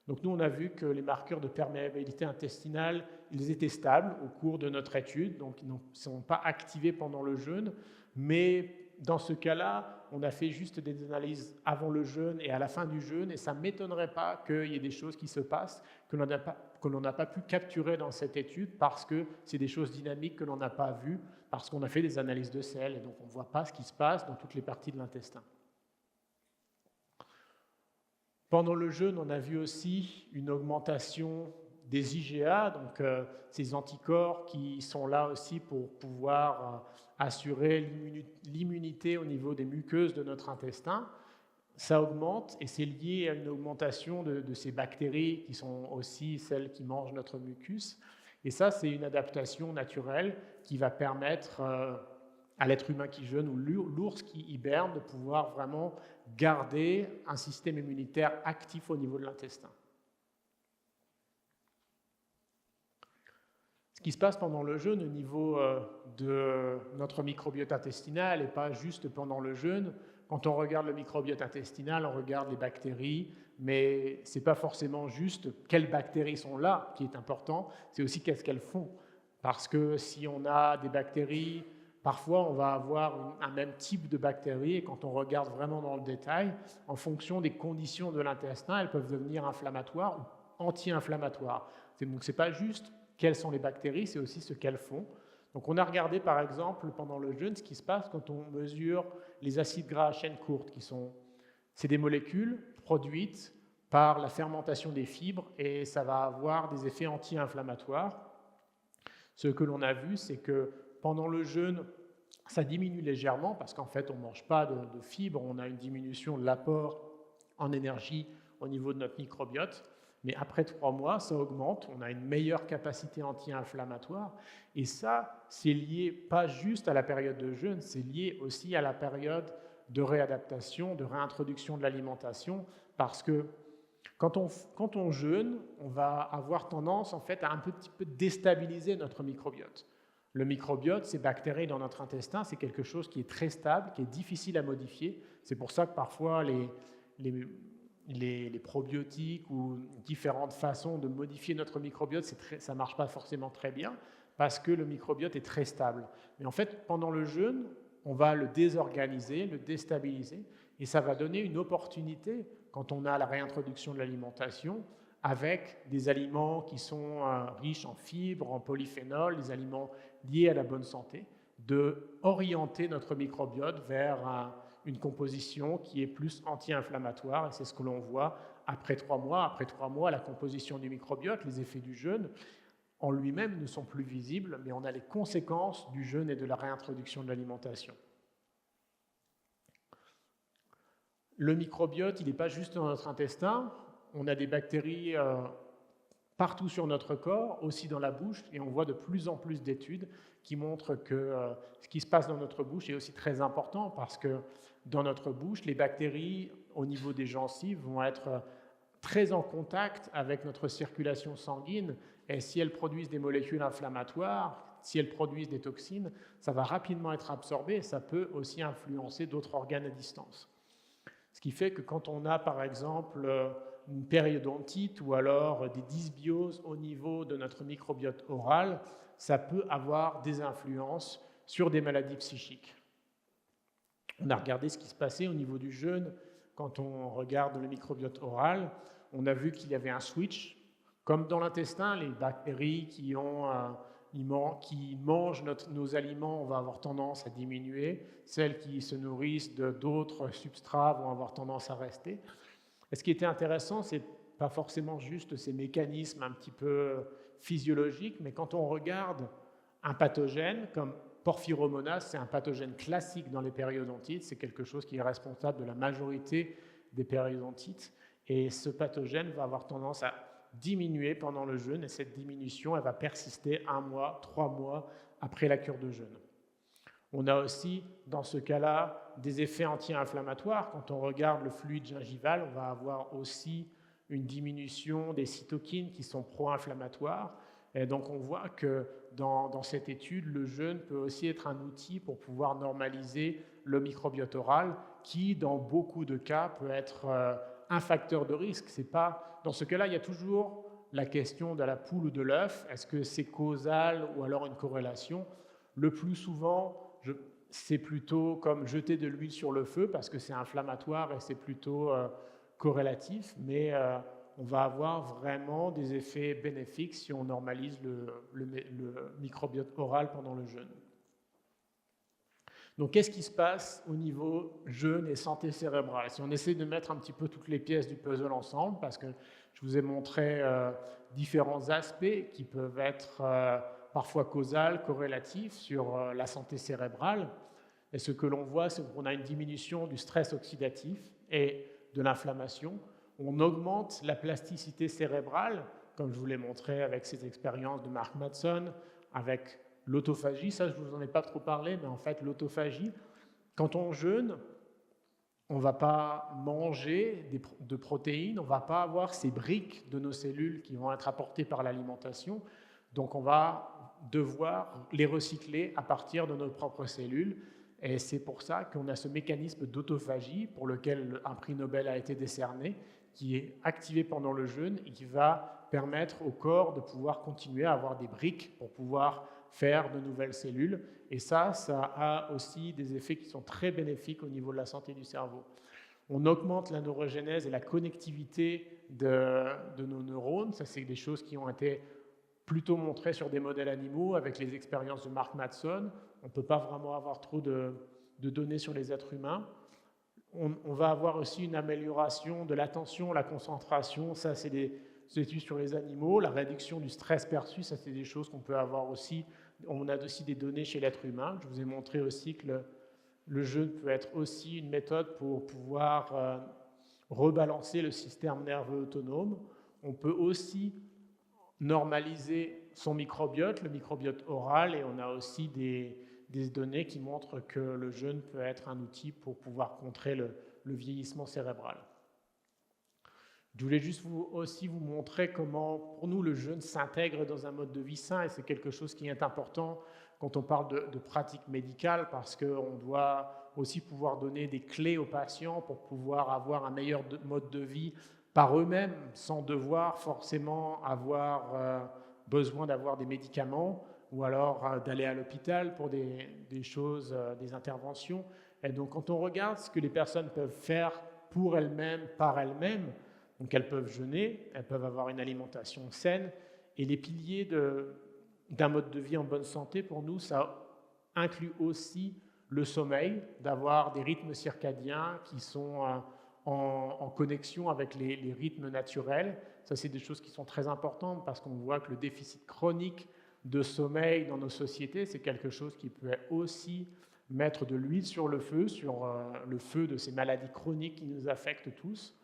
Donc nous, on a vu que les marqueurs de perméabilité intestinale, ils étaient stables au cours de notre étude, donc ils ne sont pas activés pendant le jeûne, mais dans ce cas-là, on a fait juste des analyses avant le jeûne et à la fin du jeûne, et ça ne m'étonnerait pas qu'il y ait des choses qui se passent que l'on n'a pas pu capturer dans cette étude parce que c'est des choses dynamiques que l'on n'a pas vues, parce qu'on a fait des analyses de sel, et donc on ne voit pas ce qui se passe dans toutes les parties de l'intestin. Pendant le jeûne, on a vu aussi une augmentation des IgA, donc ces anticorps qui sont là aussi pour pouvoir assurer l'immunité au niveau des muqueuses de notre intestin. Ça augmente et c'est lié à une augmentation de ces bactéries qui sont aussi celles qui mangent notre mucus. Et ça, c'est une adaptation naturelle qui va permettre à l'être humain qui jeûne ou l'ours qui hiberne de pouvoir vraiment garder un système immunitaire actif au niveau de l'intestin. Ce qui se passe pendant le jeûne au niveau de notre microbiote intestinal et pas juste pendant le jeûne. Quand on regarde le microbiote intestinal, on regarde les bactéries, mais ce n'est pas forcément juste quelles bactéries sont là qui est important, c'est aussi qu'est-ce qu'elles font. Parce que si on a des bactéries, parfois on va avoir un même type de bactéries, et quand on regarde vraiment dans le détail, en fonction des conditions de l'intestin, elles peuvent devenir inflammatoires ou anti-inflammatoires. Donc ce n'est pas juste quelles sont les bactéries, c'est aussi ce qu'elles font. Donc on a regardé par exemple pendant le jeûne ce qui se passe quand on mesure les acides gras à chaîne courte, c'est des molécules produites par la fermentation des fibres et ça va avoir des effets anti-inflammatoires. Ce que l'on a vu, c'est que pendant le jeûne, ça diminue légèrement parce qu'en fait on ne mange pas de fibres, on a une diminution de l'apport en énergie au niveau de notre microbiote. Mais après 3 mois, ça augmente, on a une meilleure capacité anti-inflammatoire. Et ça, c'est lié pas juste à la période de jeûne, c'est lié aussi à la période de réadaptation, de réintroduction de l'alimentation, parce que quand on jeûne, on va avoir tendance en fait à un petit peu déstabiliser notre microbiote. Le microbiote, ces bactéries dans notre intestin, c'est quelque chose qui est très stable, qui est difficile à modifier. C'est pour ça que parfois les probiotiques ou différentes façons de modifier notre microbiote, ça ne marche pas forcément très bien parce que le microbiote est très stable. Mais en fait, pendant le jeûne, on va le désorganiser, le déstabiliser, et ça va donner une opportunité, quand on a la réintroduction de l'alimentation, avec des aliments qui sont riches en fibres, en polyphénols, des aliments liés à la bonne santé, de orienter notre microbiote vers une composition qui est plus anti-inflammatoire, et c'est ce que l'on voit après 3 mois. Après 3 mois, la composition du microbiote, les effets du jeûne, en lui-même ne sont plus visibles, mais on a les conséquences du jeûne et de la réintroduction de l'alimentation. Le microbiote, il n'est pas juste dans notre intestin, on a des bactéries partout sur notre corps, aussi dans la bouche, et on voit de plus en plus d'études qui montrent que ce qui se passe dans notre bouche est aussi très important, parce que dans notre bouche, les bactéries au niveau des gencives vont être très en contact avec notre circulation sanguine, et si elles produisent des molécules inflammatoires, si elles produisent des toxines, ça va rapidement être absorbé, et ça peut aussi influencer d'autres organes à distance. Ce qui fait que quand on a par exemple une périodontite ou alors des dysbioses au niveau de notre microbiote oral, ça peut avoir des influences sur des maladies psychiques. On a regardé ce qui se passait au niveau du jeûne quand on regarde le microbiote oral. On a vu qu'il y avait un switch. Comme dans l'intestin, les bactéries qui mangent nos aliments, on va avoir tendance à diminuer. Celles qui se nourrissent d'autres substrats vont avoir tendance à rester. Et ce qui était intéressant, ce n'est pas forcément juste ces mécanismes un petit peu physiologiques, mais quand on regarde un pathogène comme Porphyromonas, c'est un pathogène classique dans les périodontites, c'est quelque chose qui est responsable de la majorité des périodontites, et ce pathogène va avoir tendance à diminuer pendant le jeûne, et cette diminution, elle va persister 1 mois, 3 mois après la cure de jeûne. On a aussi, dans ce cas-là, des effets anti-inflammatoires. Quand on regarde le fluide gingival, on va avoir aussi une diminution des cytokines qui sont pro-inflammatoires. Et donc on voit que dans cette étude, le jeûne peut aussi être un outil pour pouvoir normaliser le microbiote oral, qui, dans beaucoup de cas, peut être un facteur de risque. C'est pas, dans ce cas-là, il y a toujours la question de la poule ou de l'œuf. Est-ce que c'est causal ou alors une corrélation? Le plus souvent, c'est plutôt comme jeter de l'huile sur le feu parce que c'est inflammatoire et c'est plutôt corrélatif, mais on va avoir vraiment des effets bénéfiques si on normalise le microbiote oral pendant le jeûne. Donc, qu'est-ce qui se passe au niveau jeûne et santé cérébrale? Si on essaie de mettre un petit peu toutes les pièces du puzzle ensemble, parce que je vous ai montré différents aspects qui peuvent être parfois causal, corrélatif sur la santé cérébrale. Et ce que l'on voit, c'est qu'on a une diminution du stress oxydatif et de l'inflammation. On augmente la plasticité cérébrale, comme je vous l'ai montré avec ces expériences de Mark Mattson, avec l'autophagie. Ça, je ne vous en ai pas trop parlé, mais en fait, l'autophagie, quand on jeûne, on ne va pas manger de protéines, on ne va pas avoir ces briques de nos cellules qui vont être apportées par l'alimentation. Donc, on va devoir les recycler à partir de nos propres cellules. Et c'est pour ça qu'on a ce mécanisme d'autophagie pour lequel un prix Nobel a été décerné, qui est activé pendant le jeûne et qui va permettre au corps de pouvoir continuer à avoir des briques pour pouvoir faire de nouvelles cellules. Et ça a aussi des effets qui sont très bénéfiques au niveau de la santé du cerveau. On augmente la neurogénèse et la connectivité de nos neurones. Ça, c'est des choses qui ont été plutôt montrées sur des modèles animaux avec les expériences de Mark Mattson. On ne peut pas vraiment avoir trop de données sur les êtres humains. On va avoir aussi une amélioration de l'attention, la concentration. Ça, c'est des études sur les animaux. La réduction du stress perçu, ça, c'est des choses qu'on peut avoir aussi. On a aussi des données chez l'être humain. Je vous ai montré aussi que le jeûne peut être aussi une méthode pour pouvoir rebalancer le système nerveux autonome. On peut aussi normaliser son microbiote, le microbiote oral, et on a aussi des données qui montrent que le jeûne peut être un outil pour pouvoir contrer le vieillissement cérébral. Je voulais juste aussi vous montrer comment, pour nous, le jeûne s'intègre dans un mode de vie sain, et c'est quelque chose qui est important quand on parle de pratique médicale, parce qu'on doit aussi pouvoir donner des clés aux patients pour pouvoir avoir un meilleur mode de vie par eux-mêmes, sans devoir forcément avoir besoin d'avoir des médicaments ou alors d'aller à l'hôpital pour des choses, des interventions. Et donc, quand on regarde ce que les personnes peuvent faire pour elles-mêmes, par elles-mêmes, donc elles peuvent jeûner, elles peuvent avoir une alimentation saine, et les piliers d'un mode de vie en bonne santé, pour nous, ça inclut aussi le sommeil, d'avoir des rythmes circadiens qui sont en connexion avec les rythmes naturels. Ça, c'est des choses qui sont très importantes parce qu'on voit que le déficit chronique de sommeil dans nos sociétés, c'est quelque chose qui peut aussi mettre de l'huile sur le feu de ces maladies chroniques qui nous affectent tous.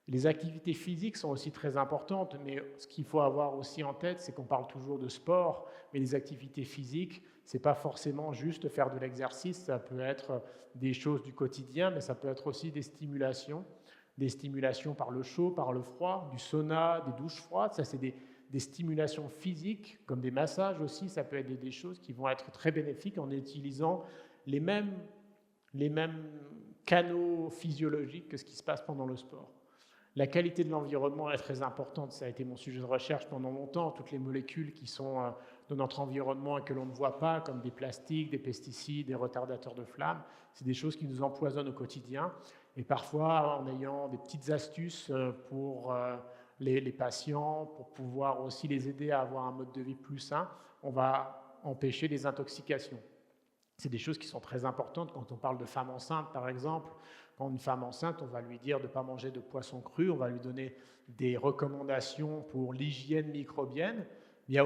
Les activités physiques sont aussi très importantes, mais ce qu'il faut avoir aussi en tête, c'est qu'on parle toujours de sport, mais les activités physiques, ce n'est pas forcément juste faire de l'exercice, ça peut être des choses du quotidien, mais ça peut être aussi des stimulations par le chaud, par le froid, du sauna, des douches froides, ça c'est des stimulations physiques, comme des massages aussi, ça peut être des choses qui vont être très bénéfiques en utilisant les mêmes canaux physiologiques que ce qui se passe pendant le sport. La qualité de l'environnement est très importante, ça a été mon sujet de recherche pendant longtemps, toutes les molécules qui sont dans notre environnement et que l'on ne voit pas, comme des plastiques, des pesticides, des retardateurs de flammes, c'est des choses qui nous empoisonnent au quotidien. Et parfois, en ayant des petites astuces pour les patients, pour pouvoir aussi les aider à avoir un mode de vie plus sain, on va empêcher des intoxications. C'est des choses qui sont très importantes quand on parle de femmes enceintes, par exemple. Quand une femme enceinte, on va lui dire de ne pas manger de poisson cru, on va lui donner des recommandations pour l'hygiène microbienne. Il n'y a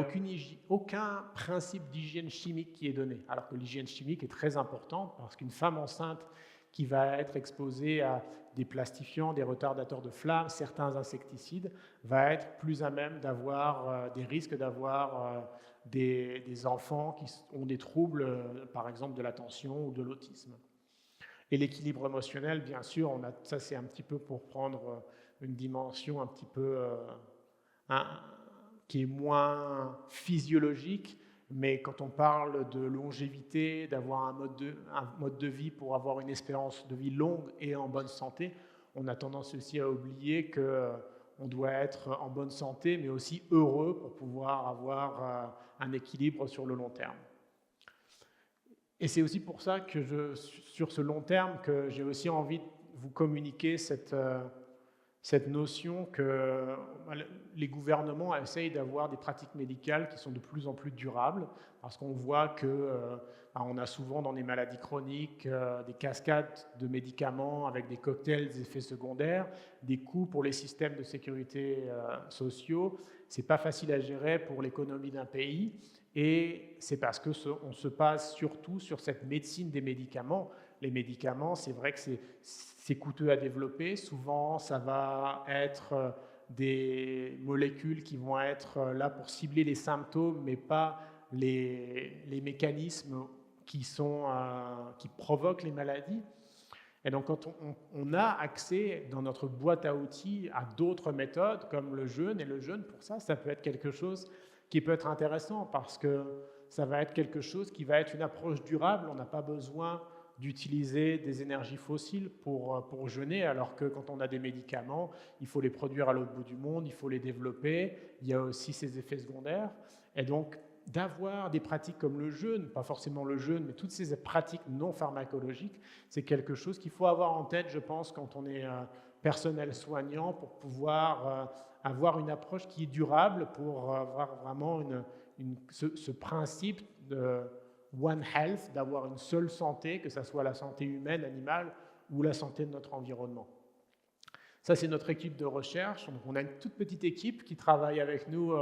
aucun principe d'hygiène chimique qui est donné, alors que l'hygiène chimique est très importante parce qu'une femme enceinte qui va être exposée à des plastifiants, des retardateurs de flammes, certains insecticides, va être plus à même d'avoir des risques d'avoir des enfants qui ont des troubles, par exemple de l'attention ou de l'autisme. Et l'équilibre émotionnel, bien sûr, ça c'est un petit peu pour prendre une dimension un petit peu qui est moins physiologique, mais quand on parle de longévité, d'avoir un mode de vie pour avoir une espérance de vie longue et en bonne santé, on a tendance aussi à oublier qu'on doit être en bonne santé, mais aussi heureux pour pouvoir avoir un équilibre sur le long terme. Et c'est aussi pour ça que sur ce long terme, que j'ai aussi envie de vous communiquer cette notion que les gouvernements essayent d'avoir des pratiques médicales qui sont de plus en plus durables, parce qu'on voit qu'on a souvent dans les maladies chroniques des cascades de médicaments avec des cocktails, des effets secondaires, des coûts pour les systèmes de sécurité sociaux. C'est pas facile à gérer pour l'économie d'un pays. Et c'est parce qu'on se base surtout sur cette médecine des médicaments. Les médicaments, c'est vrai que c'est coûteux à développer. Souvent, ça va être des molécules qui vont être là pour cibler les symptômes, mais pas les mécanismes qui provoquent les maladies. Et donc, quand on a accès dans notre boîte à outils à d'autres méthodes, comme le jeûne, et le jeûne, pour ça peut être quelque chose qui peut être intéressant parce que ça va être quelque chose qui va être une approche durable. On n'a pas besoin d'utiliser des énergies fossiles pour jeûner, alors que quand on a des médicaments, il faut les produire à l'autre bout du monde, il faut les développer, il y a aussi ces effets secondaires. Et donc, d'avoir des pratiques comme le jeûne, pas forcément le jeûne, mais toutes ces pratiques non pharmacologiques, c'est quelque chose qu'il faut avoir en tête, je pense, quand on est personnel soignant, pour pouvoir avoir une approche qui est durable, pour avoir vraiment ce principe de One Health, d'avoir une seule santé, que ce soit la santé humaine, animale ou la santé de notre environnement. Ça, c'est notre équipe de recherche. Donc, on a une toute petite équipe qui travaille avec nous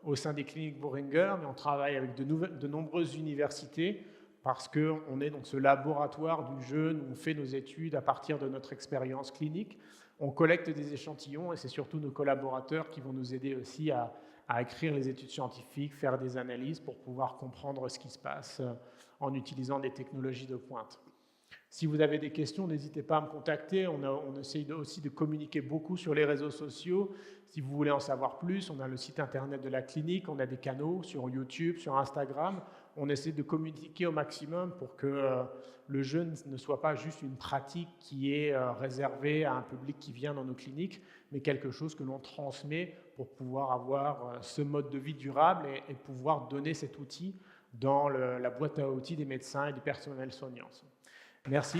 au sein des cliniques Boehringer, mais on travaille avec de nombreuses universités parce qu'on est dans ce laboratoire du jeûne où on fait nos études à partir de notre expérience clinique. On collecte des échantillons et c'est surtout nos collaborateurs qui vont nous aider aussi à écrire les études scientifiques, faire des analyses pour pouvoir comprendre ce qui se passe en utilisant des technologies de pointe. Si vous avez des questions, n'hésitez pas à me contacter. On essaye aussi de communiquer beaucoup sur les réseaux sociaux. Si vous voulez en savoir plus, on a le site internet de la clinique, on a des canaux sur YouTube, sur Instagram. On essaie de communiquer au maximum pour que le jeûne ne soit pas juste une pratique qui est réservée à un public qui vient dans nos cliniques, mais quelque chose que l'on transmet pour pouvoir avoir ce mode de vie durable et pouvoir donner cet outil dans la boîte à outils des médecins et du personnel soignant. Merci.